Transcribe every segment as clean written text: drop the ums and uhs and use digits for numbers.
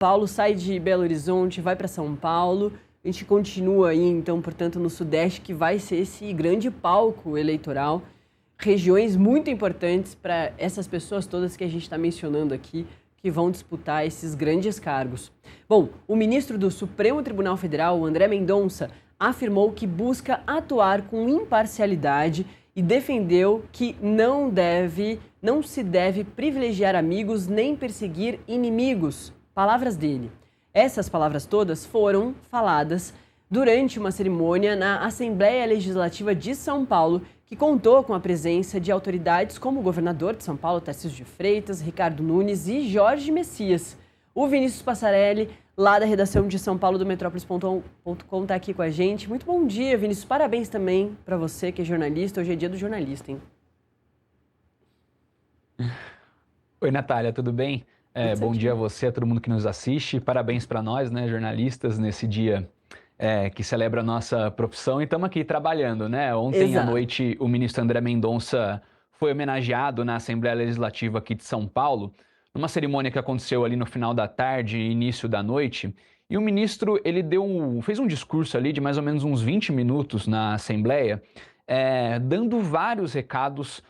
Paulo sai de Belo Horizonte, vai para São Paulo. A gente continua aí, então, portanto, no Sudeste, que vai ser esse grande palco eleitoral. Regiões muito importantes para essas pessoas todas que a gente está mencionando aqui, que vão disputar esses grandes cargos. Bom, o ministro do Supremo Tribunal Federal, André Mendonça, afirmou que busca atuar com imparcialidade e defendeu que não se deve privilegiar amigos nem perseguir inimigos. Palavras dele. Essas palavras todas foram faladas durante uma cerimônia na Assembleia Legislativa de São Paulo, que contou com a presença de autoridades como o governador de São Paulo, Tarcísio de Freitas, Ricardo Nunes e Jorge Messias. O Vinícius Passarelli, lá da redação de São Paulo do Metrópolis.com, está aqui com a gente. Muito bom dia, Vinícius. Parabéns também para você que é jornalista. Hoje é dia do jornalista, hein? Oi, Natália, tudo bem? Bom dia a você, a todo mundo que nos assiste. Parabéns para nós, né, jornalistas, nesse dia que celebra a nossa profissão. E estamos aqui trabalhando, né? Ontem à noite, o ministro André Mendonça foi homenageado na Assembleia Legislativa aqui de São Paulo, numa cerimônia que aconteceu ali no final da tarde e início da noite. E o ministro, ele fez um discurso ali de mais ou menos uns 20 minutos na Assembleia, dando vários recados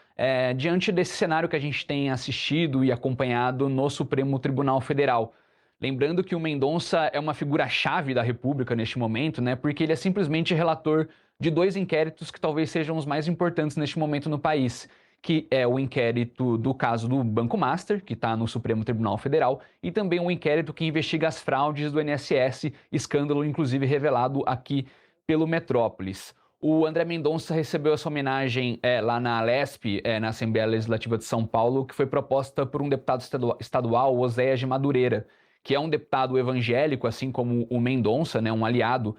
diante desse cenário que a gente tem assistido e acompanhado no Supremo Tribunal Federal. Lembrando que o Mendonça é uma figura-chave da República neste momento, né? Porque ele é simplesmente relator de 2 inquéritos que talvez sejam os mais importantes neste momento no país, que é o inquérito do caso do Banco Master, que está no Supremo Tribunal Federal, e também um inquérito que investiga as fraudes do INSS, escândalo inclusive revelado aqui pelo Metrópolis. O André Mendonça recebeu essa homenagem lá na Alesp, na Assembleia Legislativa de São Paulo, que foi proposta por um deputado estadual, Oséias de Madureira, que é um deputado evangélico, assim como o Mendonça, né, um aliado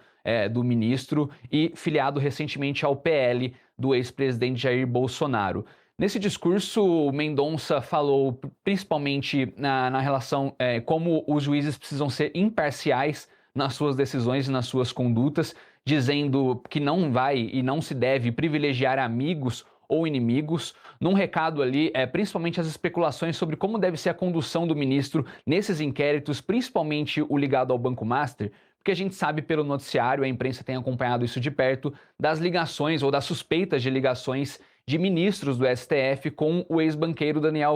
do ministro e filiado recentemente ao PL do ex-presidente Jair Bolsonaro. Nesse discurso, o Mendonça falou principalmente na relação como os juízes precisam ser imparciais nas suas decisões e nas suas condutas, dizendo que não vai e não se deve privilegiar amigos ou inimigos, num recado ali, principalmente as especulações sobre como deve ser a condução do ministro nesses inquéritos, principalmente o ligado ao Banco Master, porque a gente sabe pelo noticiário, a imprensa tem acompanhado isso de perto, das ligações ou das suspeitas de ligações de ministros do STF com o ex-banqueiro Daniel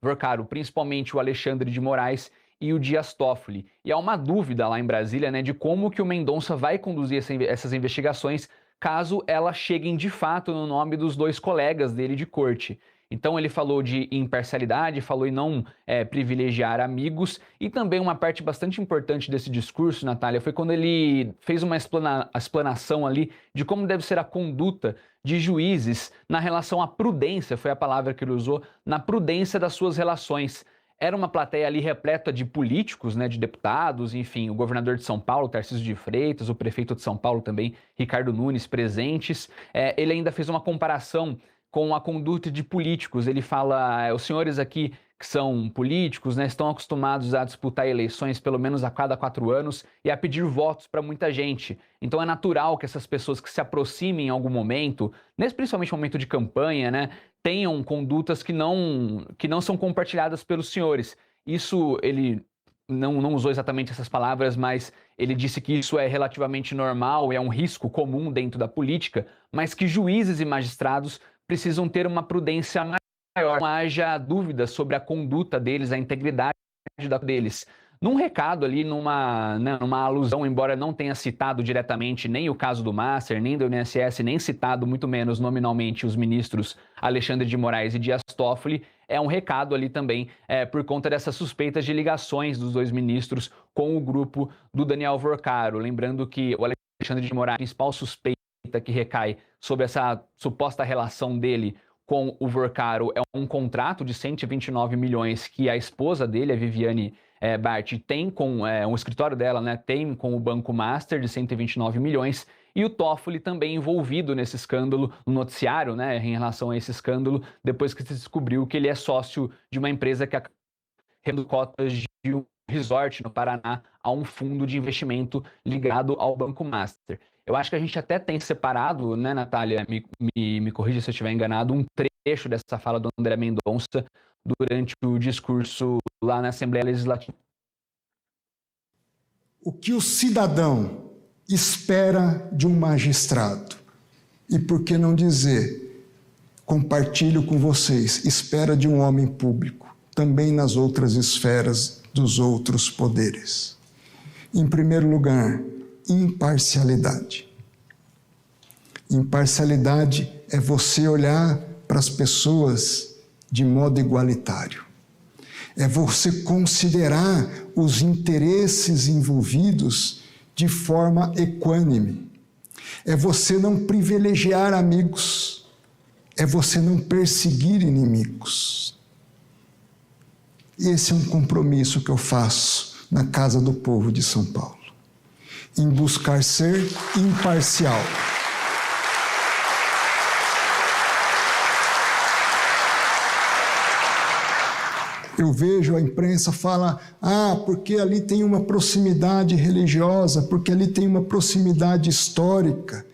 Worcaro, principalmente o Alexandre de Moraes e o Dias Toffoli. E há uma dúvida lá em Brasília, né, de como que o Mendonça vai conduzir essas investigações caso elas cheguem de fato no nome dos 2 colegas dele de corte. Então ele falou de imparcialidade, falou em não privilegiar amigos, e também uma parte bastante importante desse discurso, Natália, foi quando ele fez uma explanação ali de como deve ser a conduta de juízes na relação à prudência, foi a palavra que ele usou, na prudência das suas relações. Era uma plateia ali repleta de políticos, né, de deputados, enfim, o governador de São Paulo, Tarcísio de Freitas, o prefeito de São Paulo também, Ricardo Nunes, presentes. Ele ainda fez uma comparação com a conduta de políticos. Ele fala, os senhores aqui que são políticos, né, estão acostumados a disputar eleições pelo menos a cada 4 anos e a pedir votos para muita gente. Então é natural que essas pessoas que se aproximem em algum momento, principalmente no momento de campanha, né, tenham condutas que não são compartilhadas pelos senhores. Isso ele não usou exatamente essas palavras, mas ele disse que isso é relativamente normal, é um risco comum dentro da política, mas que juízes e magistrados precisam ter uma prudência maior, não haja dúvidas sobre a conduta deles, a integridade deles. Num recado ali, numa alusão, embora não tenha citado diretamente nem o caso do Master, nem do INSS, nem citado muito menos nominalmente os ministros Alexandre de Moraes e Dias Toffoli, é um recado ali também por conta dessas suspeitas de ligações dos 2 ministros com o grupo do Daniel Worcaro. Lembrando que o Alexandre de Moraes, a principal suspeita que recai sobre essa suposta relação dele com o Worcaro é um contrato de 129 milhões que a esposa dele, a Viviane Bart, tem com um escritório dela, né, tem com o Banco Master de 129 milhões, e o Toffoli também envolvido nesse escândalo, no noticiário, né, em relação a esse escândalo, depois que se descobriu que ele é sócio de uma empresa que rendendo cotas de um resort no Paraná a um fundo de investimento ligado ao Banco Master. Eu acho que a gente até tem separado, né, Natália, me corrija se eu estiver enganado, um trecho dessa fala do André Mendonça durante o discurso lá na Assembleia Legislativa. o que o cidadão espera de um magistrado. E por que não dizer, compartilho com vocês, espera de um homem público, também nas outras esferas dos outros poderes. Em primeiro lugar, imparcialidade. Imparcialidade é você olhar para as pessoas de modo igualitário. É você considerar os interesses envolvidos de forma equânime. É você não privilegiar amigos. É você não perseguir inimigos. Esse é um compromisso que eu faço na Casa do Povo de São Paulo, em buscar ser imparcial. Eu vejo a imprensa fala, porque ali tem uma proximidade religiosa, porque ali tem uma proximidade histórica,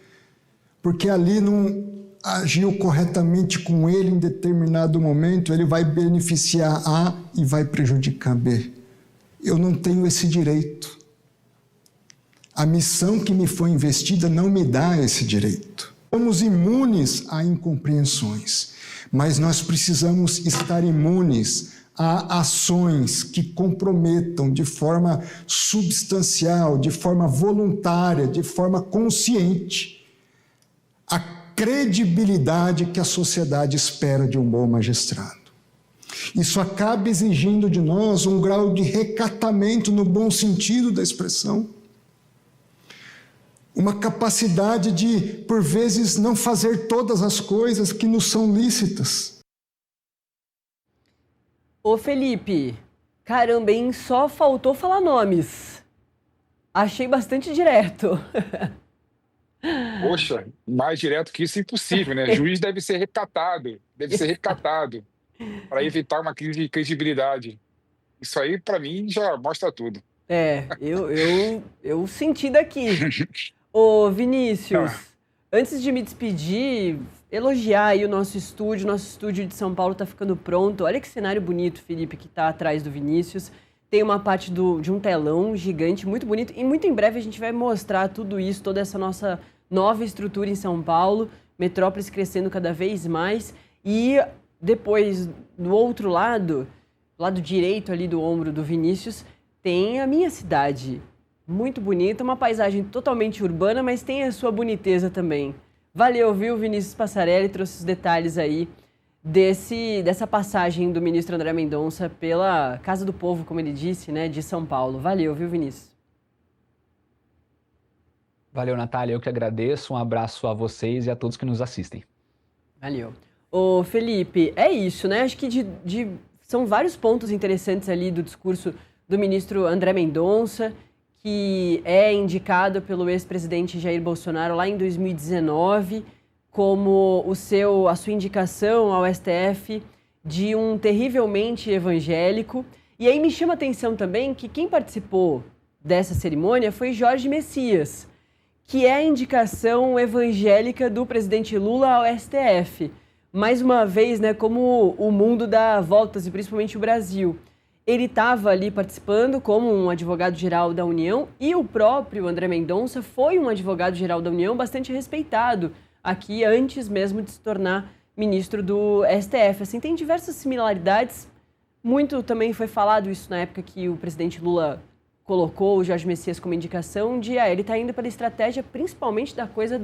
porque ali não agiu corretamente com ele em determinado momento, ele vai beneficiar A e vai prejudicar B. Eu não tenho esse direito. A missão que me foi investida não me dá esse direito. Somos imunes a incompreensões, mas nós precisamos estar imunes a ações que comprometam de forma substancial, de forma voluntária, de forma consciente, a credibilidade que a sociedade espera de um bom magistrado. Isso acaba exigindo de nós um grau de recatamento no bom sentido da expressão, uma capacidade de, por vezes, não fazer todas as coisas que nos são lícitas. Ô Felipe, caramba, hein? Só faltou falar nomes. Achei bastante direto. Poxa, mais direto que isso é impossível, né? Juiz deve ser recatado para evitar uma crise de credibilidade. Isso aí, para mim, já mostra tudo. Eu senti daqui. Ô Vinícius, Ah, antes de me despedir, elogiar aí o nosso estúdio de São Paulo tá ficando pronto. Olha que cenário bonito, Felipe, que tá atrás do Vinícius. Tem uma parte de um telão gigante, muito bonito. E muito em breve a gente vai mostrar tudo isso, toda essa nossa nova estrutura em São Paulo. Metrópolis crescendo cada vez mais. E depois, do outro lado direito ali do ombro do Vinícius, tem a minha cidade. Muito bonita, uma paisagem totalmente urbana, mas tem a sua boniteza também. Valeu, viu, Vinícius Passarelli, trouxe os detalhes aí dessa passagem do ministro André Mendonça pela Casa do Povo, como ele disse, né, de São Paulo. Valeu, viu, Vinícius? Valeu, Natália. Eu que agradeço. Um abraço a vocês e a todos que nos assistem. Valeu. Ô, Felipe, é isso, né? Acho que são vários pontos interessantes ali do discurso do ministro André Mendonça, que é indicado pelo ex-presidente Jair Bolsonaro lá em 2019 como a sua indicação ao STF de um terrivelmente evangélico. E aí me chama a atenção também que quem participou dessa cerimônia foi Jorge Messias, que é a indicação evangélica do presidente Lula ao STF. Mais uma vez, né, como o mundo dá voltas, e principalmente o Brasil. Ele estava ali participando como um advogado-geral da União e o próprio André Mendonça foi um advogado-geral da União bastante respeitado aqui antes mesmo de se tornar ministro do STF. Assim, tem diversas similaridades. Muito também foi falado isso na época que o presidente Lula colocou o Jorge Messias como indicação de ele está indo pela estratégia principalmente da coisa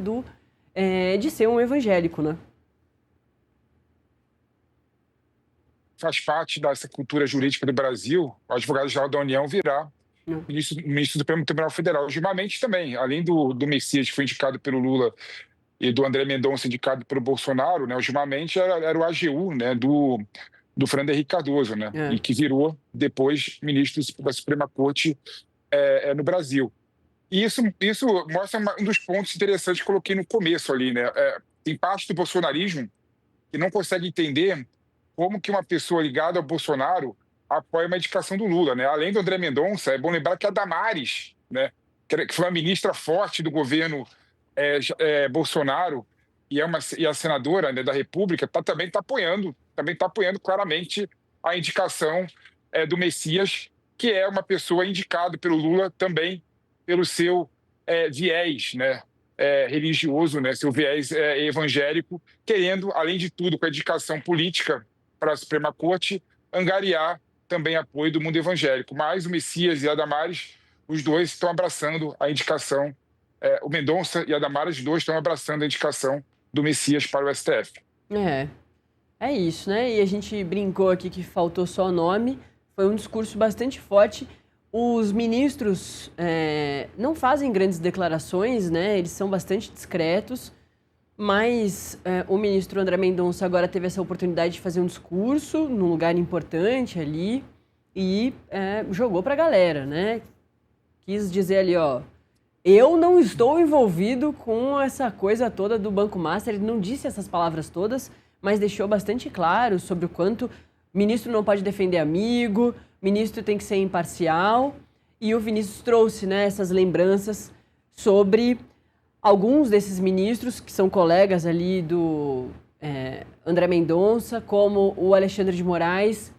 de ser um evangélico, né? faz parte dessa cultura jurídica do Brasil, o advogado-geral da União virá ministro do Supremo Tribunal Federal. Gilmar Mendes também, além do Messias, que foi indicado pelo Lula, e do André Mendonça, indicado pelo Bolsonaro, né, o Gilmar Mendes era o AGU, né, do Fernando Henrique Cardoso, né, e que virou depois ministro da Suprema Corte no Brasil. E isso mostra um dos pontos interessantes que coloquei no começo ali, né? Tem parte do bolsonarismo que não consegue entender como que uma pessoa ligada ao Bolsonaro apoia uma indicação do Lula, né? Além do André Mendonça, é bom lembrar que a Damares, né, que foi uma ministra forte do governo Bolsonaro e a senadora, né, da República, também está apoiando claramente a indicação do Messias, que é uma pessoa indicada pelo Lula também pelo seu viés, né, religioso, né, seu viés evangélico, querendo, além de tudo, com a indicação política para a Suprema Corte, angariar também apoio do mundo evangélico. Mas o Messias e a Damares, os dois estão abraçando a indicação, o Mendonça e a Damares, os dois estão abraçando a indicação do Messias para o STF. É isso, né? E a gente brincou aqui que faltou só nome, foi um discurso bastante forte. Os ministros não fazem grandes declarações, né? Eles são bastante discretos, mas o ministro André Mendonça agora teve essa oportunidade de fazer um discurso num lugar importante ali e jogou para a galera, né? Quis dizer ali, ó, eu não estou envolvido com essa coisa toda do Banco Master. Ele não disse essas palavras todas, mas deixou bastante claro sobre o quanto ministro não pode defender amigo, ministro tem que ser imparcial. E o Vinícius trouxe, né, essas lembranças sobre alguns desses ministros que são colegas ali do André Mendonça, como o Alexandre de Moraes,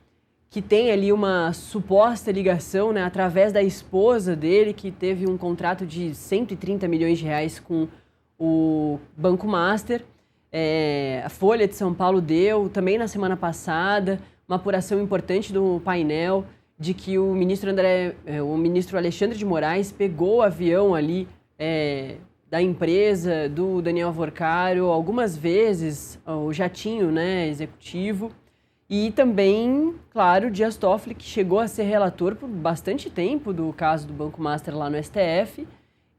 que tem ali uma suposta ligação, né, através da esposa dele, que teve um contrato de 130 milhões de reais com o Banco Master. A Folha de São Paulo deu, também na semana passada, uma apuração importante do painel de que o ministro Alexandre de Moraes pegou o avião ali da empresa do Daniel Alvorcaro algumas vezes, o jatinho, né, executivo. E também, claro, Dias Toffoli, que chegou a ser relator por bastante tempo do caso do Banco Master lá no STF,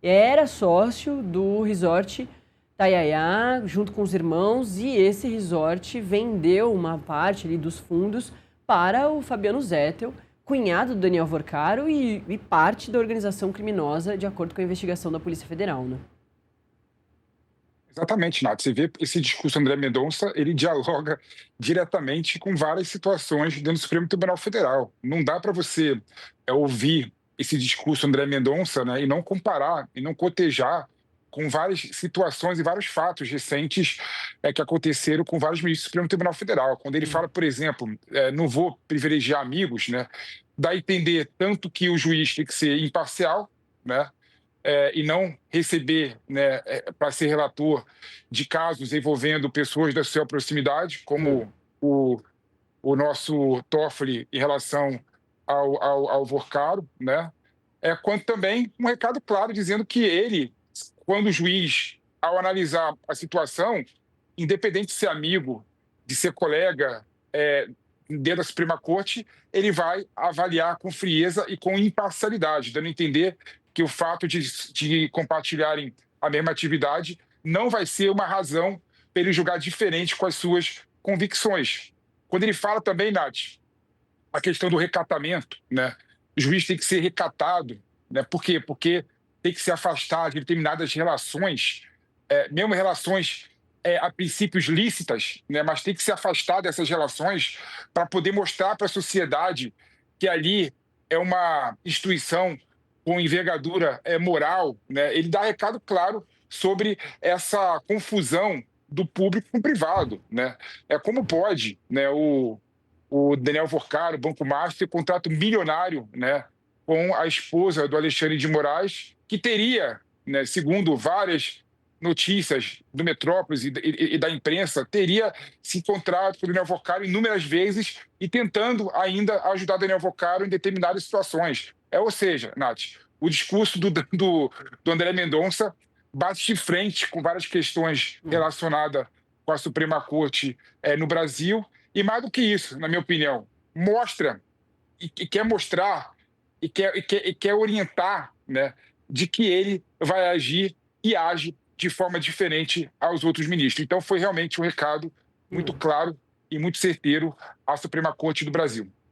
era sócio do resort Taiaiá, junto com os irmãos, e esse resort vendeu uma parte ali dos fundos para o Fabiano Zettel, cunhado do Daniel Alvorcaro e parte da organização criminosa, de acordo com a investigação da Polícia Federal, né? Exatamente, Nath. Você vê esse discurso do André Mendonça, ele dialoga diretamente com várias situações dentro do Supremo Tribunal Federal. Não dá para você ouvir esse discurso do André Mendonça, né, e não comparar, e não cotejar com várias situações e vários fatos recentes que aconteceram com vários ministros do Supremo Tribunal Federal. Quando ele fala, por exemplo, não vou privilegiar amigos, né, dá a entender tanto que o juiz tem que ser imparcial, né, e não receber, né, para ser relator de casos envolvendo pessoas da sua proximidade, como o nosso Toffoli em relação ao Alvorcaro, né? Quanto também um recado claro dizendo que ele, quando o juiz, ao analisar a situação, independente de ser amigo, de ser colega dentro da Suprema Corte, ele vai avaliar com frieza e com imparcialidade, dando a entender que o fato de compartilharem a mesma atividade não vai ser uma razão para ele julgar diferente com as suas convicções. Quando ele fala também, Nath, a questão do recatamento, né? O juiz tem que ser recatado, né? Por quê? Porque tem que se afastar de determinadas relações, mesmo relações a princípios lícitas, né? Mas tem que se afastar dessas relações para poder mostrar para a sociedade que ali é uma instituição com envergadura moral, né? Ele dá recado claro sobre essa confusão do público com o privado, né? Como pode, né, o Daniel Alvorcaro, o Banco Master, ter contrato milionário, né, com a esposa do Alexandre de Moraes, que teria, né, segundo várias notícias do Metrópolis e da imprensa, teria se encontrado com o Daniel Alvorcaro inúmeras vezes e tentando ainda ajudar o Daniel Alvorcaro em determinadas situações. Ou seja, Nath, o discurso do André Mendonça bate de frente com várias questões relacionadas com a Suprema Corte no Brasil. E mais do que isso, na minha opinião, mostra e quer mostrar e quer orientar, né, de que ele vai agir e age de forma diferente aos outros ministros. Então, foi realmente um recado muito claro e muito certeiro à Suprema Corte do Brasil.